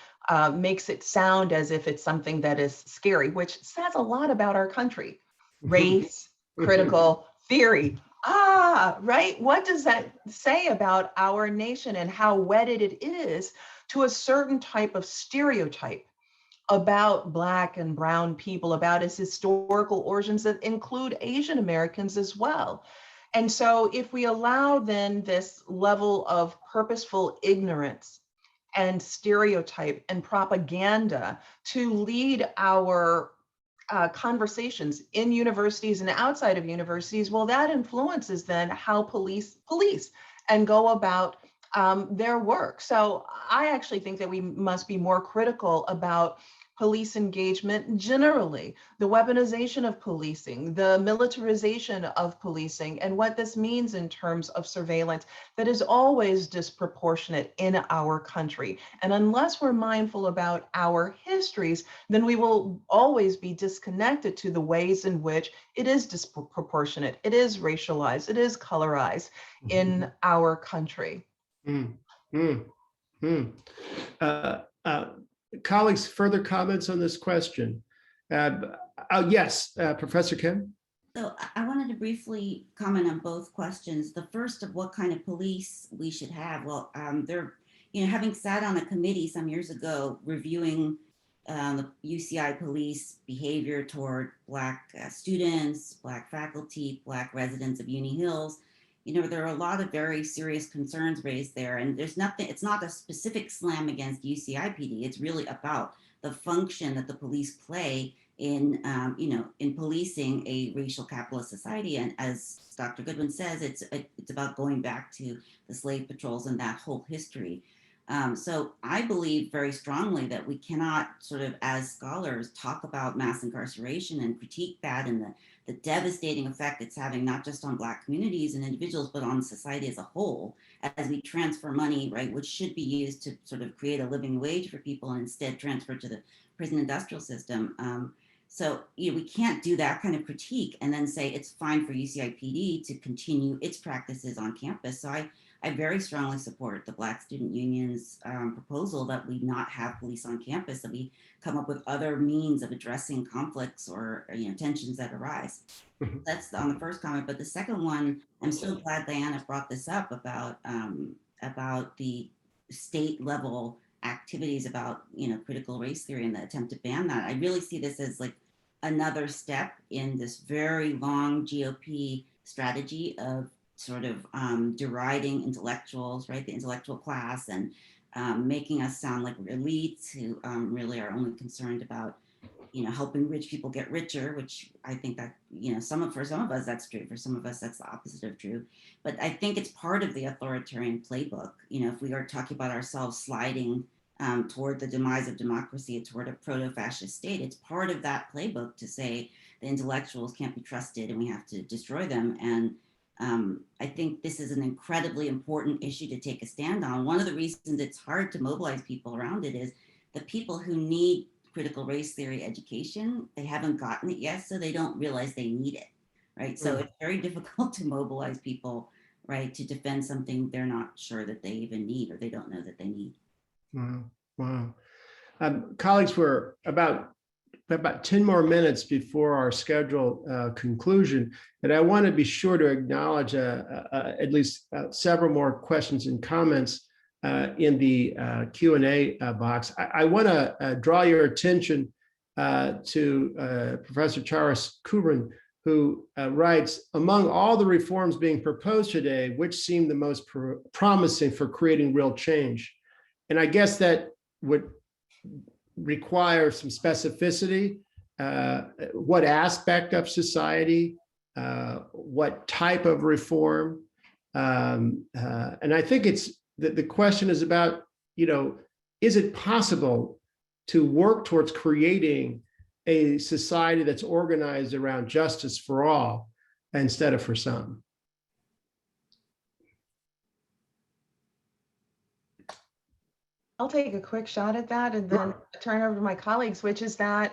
makes it sound as if it's something that is scary, which says a lot about our country. Race, critical theory. Right? What does that say about our nation and how wedded it is to a certain type of stereotype about Black and brown people, about its historical origins that include Asian Americans as well? And so if we allow then this level of purposeful ignorance and stereotype and propaganda to lead our conversations in universities and outside of universities, well, that influences then how police and go about their work. So I actually think that we must be more critical about police engagement generally, the weaponization of policing, the militarization of policing, and what this means in terms of surveillance that is always disproportionate in our country. And unless we're mindful about our histories, then we will always be disconnected to the ways in which it is disproportionate, it is racialized, it is colorized in our country. Colleagues, further comments on this question? Yes, Professor Kim? So I wanted to briefly comment on both questions. The first of what kind of police we should have. Well, having sat on a committee some years ago reviewing the UCI police behavior toward Black students, Black faculty, Black residents of Uni Hills, there are a lot of very serious concerns raised there, and there's nothing, it's not a specific slam against UCI PD. It's really about the function that the police play in policing a racial capitalist society. And as Dr. Goodwin says, it's about going back to the slave patrols and that whole history. So I believe very strongly that we cannot sort of, as scholars, talk about mass incarceration and critique that and the devastating effect it's having, not just on Black communities and individuals, but on society as a whole, as we transfer money, right, which should be used to sort of create a living wage for people and instead transfer to the prison industrial system. So we can't do that kind of critique and then say it's fine for UCIPD to continue its practices on campus. So I very strongly support the Black Student Union's proposal that we not have police on campus, that we come up with other means of addressing conflicts or tensions that arise. That's on the first comment. But the second one, I'm so glad Diana brought this up about the state level activities about critical race theory and the attempt to ban that. I really see this as like another step in this very long GOP strategy of sort of deriding intellectuals, right, the intellectual class, and making us sound like we're elites who really are only concerned about helping rich people get richer, which I think that for some of us that's true, for some of us that's the opposite of true. But I think it's part of the authoritarian playbook. If we are talking about ourselves sliding toward the demise of democracy, toward a proto-fascist state, it's part of that playbook to say the intellectuals can't be trusted and we have to destroy them. And I think this is an incredibly important issue to take a stand on. One of the reasons it's hard to mobilize people around it is the people who need critical race theory education, they haven't gotten it yet, so they don't realize they need it, right? So it's very difficult to mobilize people, right, to defend something they're not sure that they even need or they don't know that they need. Wow. Colleagues, we're about 10 more minutes before our scheduled conclusion, and I want to be sure to acknowledge at least several more questions and comments in the Q&A box. I want to draw your attention to Professor Charis Kubrin, who writes, among all the reforms being proposed today, which seem the most promising for creating real change? And I guess that would require some specificity. What aspect of society, what type of reform? And I think it's the question is about, is it possible to work towards creating a society that's organized around justice for all instead of for some? I'll take a quick shot at that and then turn over to my colleagues, which is that,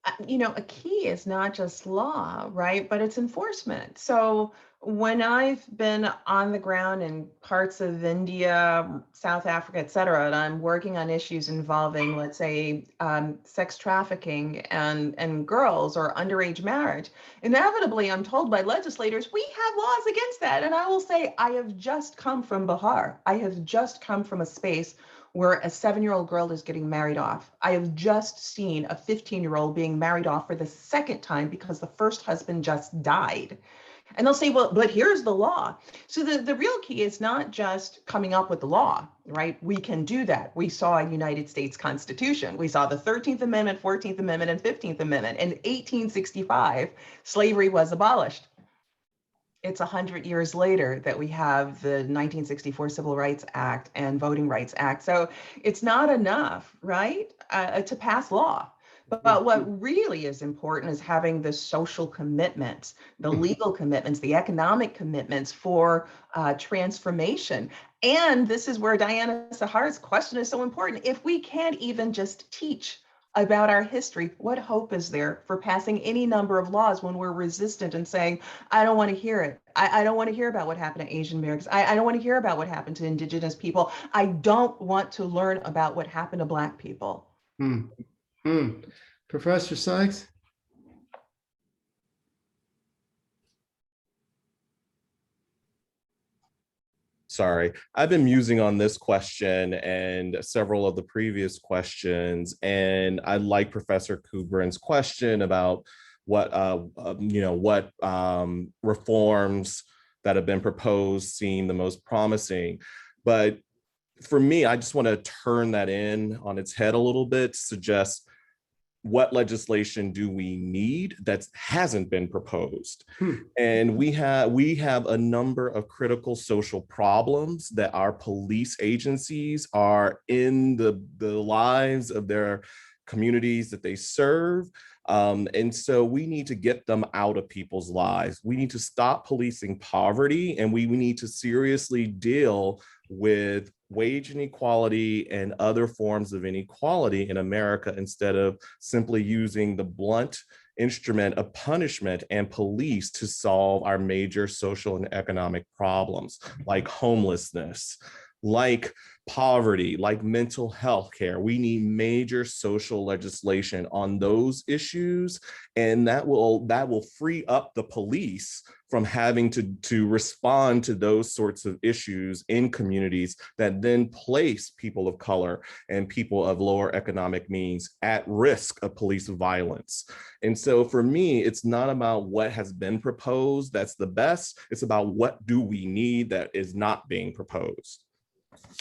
a key is not just law, right? But it's enforcement. So when I've been on the ground in parts of India, South Africa, et cetera, and I'm working on issues involving, let's say, sex trafficking and girls or underage marriage, inevitably I'm told by legislators, we have laws against that. And I will say, I have just come from Bihar. I have just come from a space where a 7-year-old girl is getting married off. I have just seen a 15-year-old being married off for the second time because the first husband just died. And they'll say, well, but here's the law. So the real key is not just coming up with the law, right? We can do that. We saw a United States Constitution. We saw the 13th Amendment, 14th Amendment, and 15th Amendment. In 1865, slavery was abolished. It's 100 years later that we have the 1964 Civil Rights Act and Voting Rights Act. So it's not enough, right, to pass law. But what really is important is having the social commitments, the legal commitments, the economic commitments for transformation. And this is where Diana Sahara's question is so important. If we can't even just teach about our history, what hope is there for passing any number of laws when we're resistant and saying, I don't want to hear it. I don't want to hear about what happened to Asian Americans. I don't want to hear about what happened to Indigenous people. I don't want to learn about what happened to Black people. Professor Sykes? Sorry, I've been musing on this question and several of the previous questions, and I like Professor Kubrin's question about what reforms that have been proposed seem the most promising. But for me, I just want to turn that in on its head a little bit, suggest what legislation do we need that hasn't been proposed? And we have a number of critical social problems that our police agencies are in the lives of their communities that they serve. And so we need to get them out of people's lives. We need to stop policing poverty, and we need to seriously deal with wage inequality and other forms of inequality in America instead of simply using the blunt instrument of punishment and police to solve our major social and economic problems like homelessness, like poverty, like mental health care. We need major social legislation on those issues, and that will free up the police from having to respond to those sorts of issues in communities that then place people of color and people of lower economic means at risk of police violence. And so for me, it's not about what has been proposed that's the best, it's about what do we need that is not being proposed.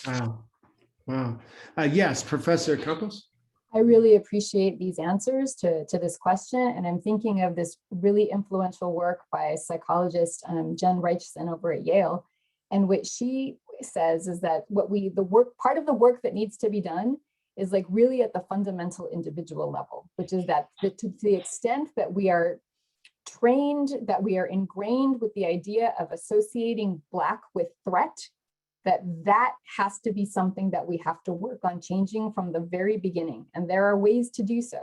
Wow. Yes, Professor Campos? I really appreciate these answers to this question. And I'm thinking of this really influential work by psychologist Jen Reichson over at Yale. And what she says is that part of the work that needs to be done is like really at the fundamental individual level, which is that to the extent that we are trained, that we are ingrained with the idea of associating Black with threat, that has to be something that we have to work on changing from the very beginning. And there are ways to do so.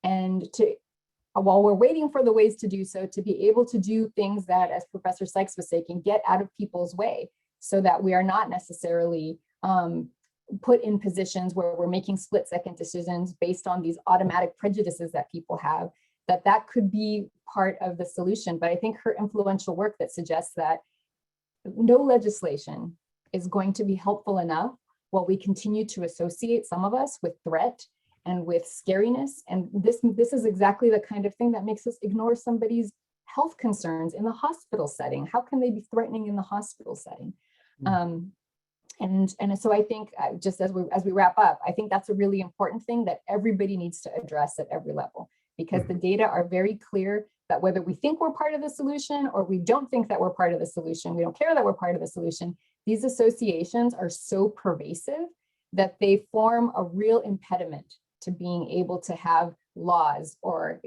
And while we're waiting for the ways to do so, to be able to do things that, as Professor Sykes was saying, can get out of people's way so that we are not necessarily put in positions where we're making split-second decisions based on these automatic prejudices that people have, that could be part of the solution. But I think her influential work that suggests that no legislation is going to be helpful enough while we continue to associate some of us with threat and with scariness. And this is exactly the kind of thing that makes us ignore somebody's health concerns in the hospital setting. How can they be threatening in the hospital setting? And so I think just as we wrap up, I think that's a really important thing that everybody needs to address at every level, because the data are very clear that whether we think we're part of the solution or we don't think that we're part of the solution, we don't care that we're part of the solution, these associations are so pervasive that they form a real impediment to being able to have laws or,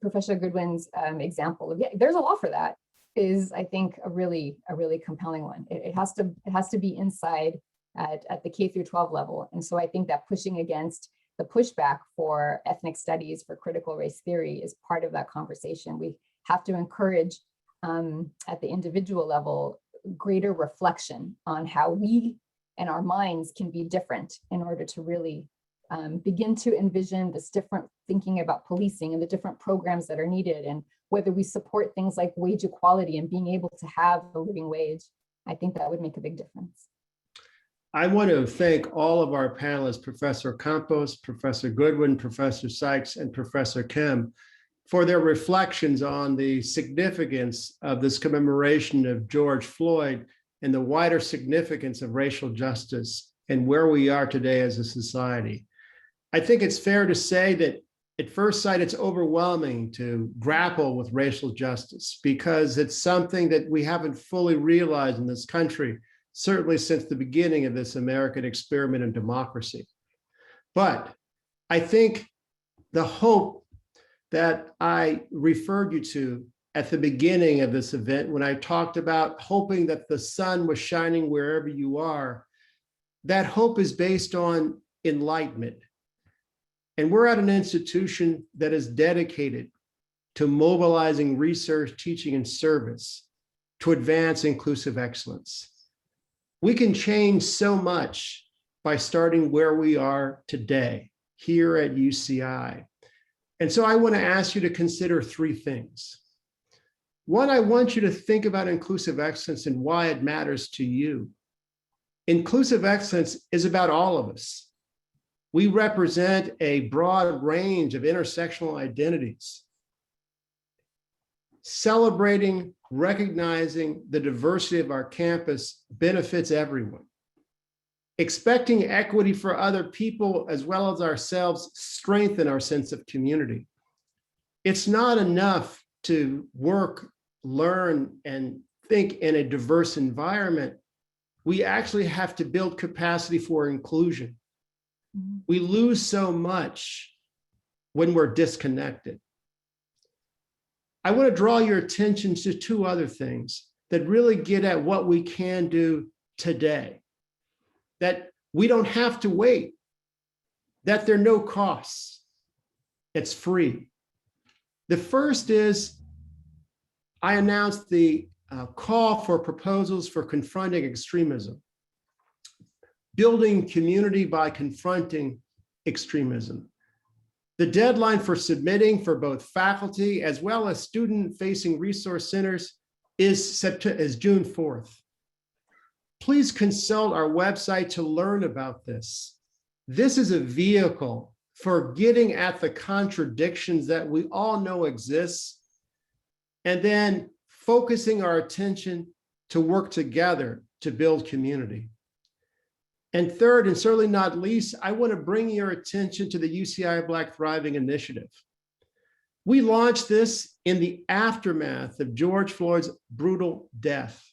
Professor Goodwin's example of, there's a law for that, is I think a really compelling one. It has to be inside at the K through 12 level. And so I think that pushing against the pushback for ethnic studies, for critical race theory is part of that conversation. We have to encourage at the individual level greater reflection on how we and our minds can be different in order to really begin to envision this different thinking about policing and the different programs that are needed, and whether we support things like wage equality and being able to have a living wage. I think that would make a big difference. I want to thank all of our panelists, Professor Campos, Professor Goodwin, Professor Sykes, and Professor Kim, for their reflections on the significance of this commemoration of George Floyd and the wider significance of racial justice and where we are today as a society. I think it's fair to say that at first sight, it's overwhelming to grapple with racial justice because it's something that we haven't fully realized in this country, certainly since the beginning of this American experiment in democracy. But I think the hope that I referred you to at the beginning of this event, when I talked about hoping that the sun was shining wherever you are, that hope is based on enlightenment. And we're at an institution that is dedicated to mobilizing research, teaching, and service to advance inclusive excellence. We can change so much by starting where we are today, here at UCI. And so I want to ask you to consider three things. One, I want you to think about inclusive excellence and why it matters to you. Inclusive excellence is about all of us. We represent a broad range of intersectional identities. Celebrating, recognizing the diversity of our campus benefits everyone. Expecting equity for other people as well as ourselves strengthen our sense of community. It's not enough to work, learn, and think in a diverse environment. We actually have to build capacity for inclusion. We lose so much when we're disconnected. I want to draw your attention to two other things that really get at what we can do today, that we don't have to wait, that there are no costs. It's free. The first is I announced the call for proposals for confronting extremism. Building community by confronting extremism. The deadline for submitting for both faculty as well as student-facing resource centers is June 4th. Please consult our website to learn about this. This is a vehicle for getting at the contradictions that we all know exist, and then focusing our attention to work together to build community. And third, and certainly not least, I want to bring your attention to the UCI Black Thriving Initiative. We launched this in the aftermath of George Floyd's brutal death.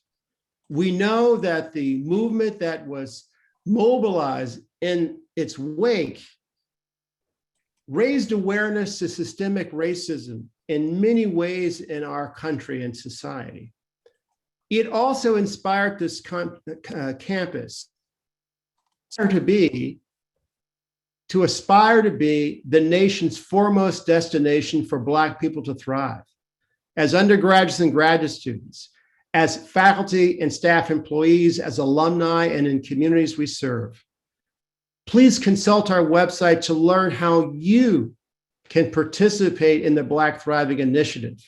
We know that the movement that was mobilized in its wake raised awareness to systemic racism in many ways in our country and society. It also inspired this campus to aspire to be the nation's foremost destination for Black people to thrive, as undergraduates and graduate students, as faculty and staff employees, as alumni, and in communities we serve. Please consult our website to learn how you can participate in the Black Thriving Initiative.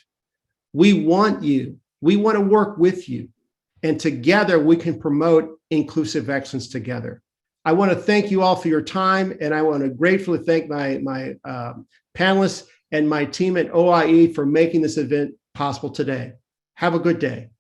We want you. We want to work with you. And together we can promote inclusive excellence together. I want to thank you all for your time, and I want to gratefully thank my panelists and my team at OIE for making this event possible today. Have a good day.